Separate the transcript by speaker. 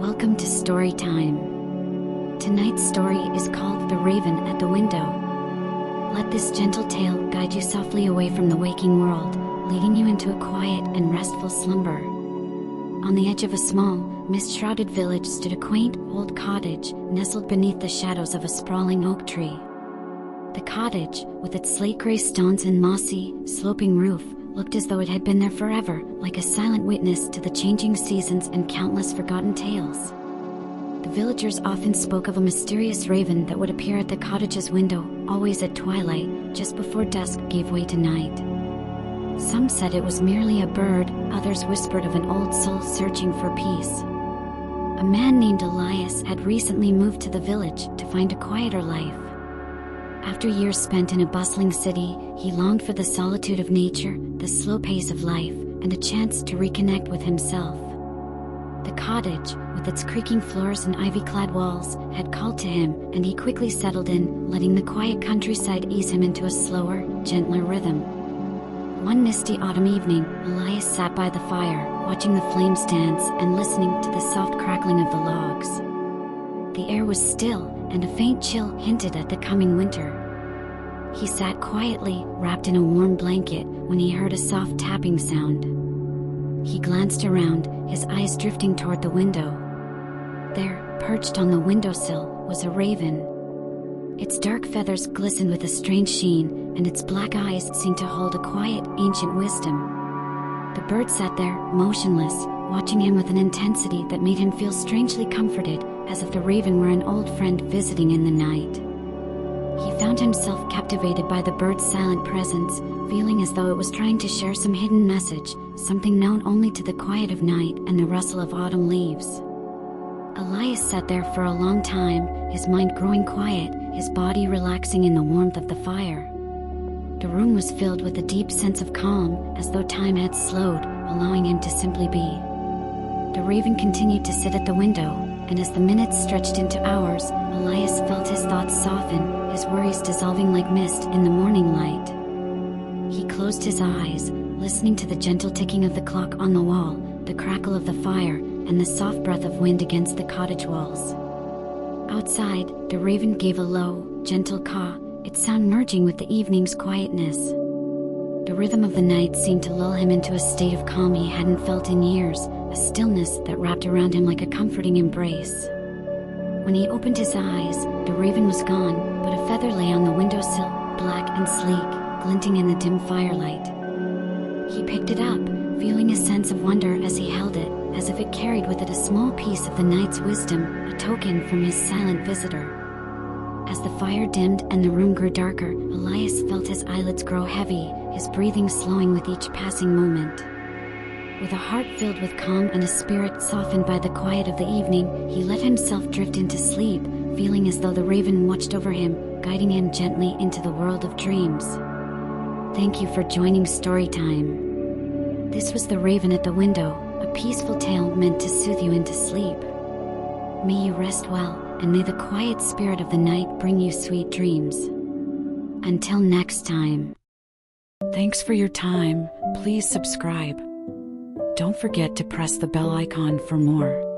Speaker 1: Welcome to Story Time. Tonight's story is called The Raven at the Window. Let this gentle tale guide you softly away from the waking world, leading you into a quiet and restful slumber. On the edge of a small, mist-shrouded village stood a quaint, old cottage, nestled beneath the shadows of a sprawling oak tree. The cottage, with its slate-gray stones and mossy, sloping roof, looked as though it had been there forever, like a silent witness to the changing seasons and countless forgotten tales. The villagers often spoke of a mysterious raven that would appear at the cottage's window, always at twilight, just before dusk gave way to night. Some said it was merely a bird, others whispered of an old soul searching for peace. A man named Elias had recently moved to the village to find a quieter life. After years spent in a bustling city, he longed for the solitude of nature, the slow pace of life, and a chance to reconnect with himself. The cottage, with its creaking floors and ivy-clad walls, had called to him, and he quickly settled in, letting the quiet countryside ease him into a slower, gentler rhythm. One misty autumn evening, Elias sat by the fire, watching the flames dance and listening to the soft crackling of the logs. The air was still, and a faint chill hinted at the coming winter. He sat quietly, wrapped in a warm blanket, when he heard a soft tapping sound. He glanced around, his eyes drifting toward the window. There, perched on the windowsill, was a raven. Its dark feathers glistened with a strange sheen, and its black eyes seemed to hold a quiet, ancient wisdom. The bird sat there, motionless, watching him with an intensity that made him feel strangely comforted, as if the raven were an old friend visiting in the night. He found himself captivated by the bird's silent presence, feeling as though it was trying to share some hidden message, something known only to the quiet of night and the rustle of autumn leaves. Elias sat there for a long time, his mind growing quiet, his body relaxing in the warmth of the fire. The room was filled with a deep sense of calm, as though time had slowed, allowing him to simply be. The raven continued to sit at the window, and as the minutes stretched into hours, Elias felt his thoughts soften, his worries dissolving like mist in the morning light. He closed his eyes, listening to the gentle ticking of the clock on the wall, the crackle of the fire, and the soft breath of wind against the cottage walls. Outside, the raven gave a low, gentle caw, its sound merging with the evening's quietness. The rhythm of the night seemed to lull him into a state of calm he hadn't felt in years, a stillness that wrapped around him like a comforting embrace. When he opened his eyes, the raven was gone, but a feather lay on the windowsill, black and sleek, glinting in the dim firelight. He picked it up, feeling a sense of wonder as he held it, as if it carried with it a small piece of the night's wisdom, a token from his silent visitor. As the fire dimmed and the room grew darker, Elias felt his eyelids grow heavy, his breathing slowing with each passing moment. With a heart filled with calm and a spirit softened by the quiet of the evening, he let himself drift into sleep, feeling as though the raven watched over him, guiding him gently into the world of dreams. Thank you for joining Storytime. This was The Raven at the Window, a peaceful tale meant to soothe you into sleep. May you rest well, and may the quiet spirit of the night bring you sweet dreams. Until next time.
Speaker 2: Thanks for your time. Please subscribe. Don't forget to press the bell icon for more.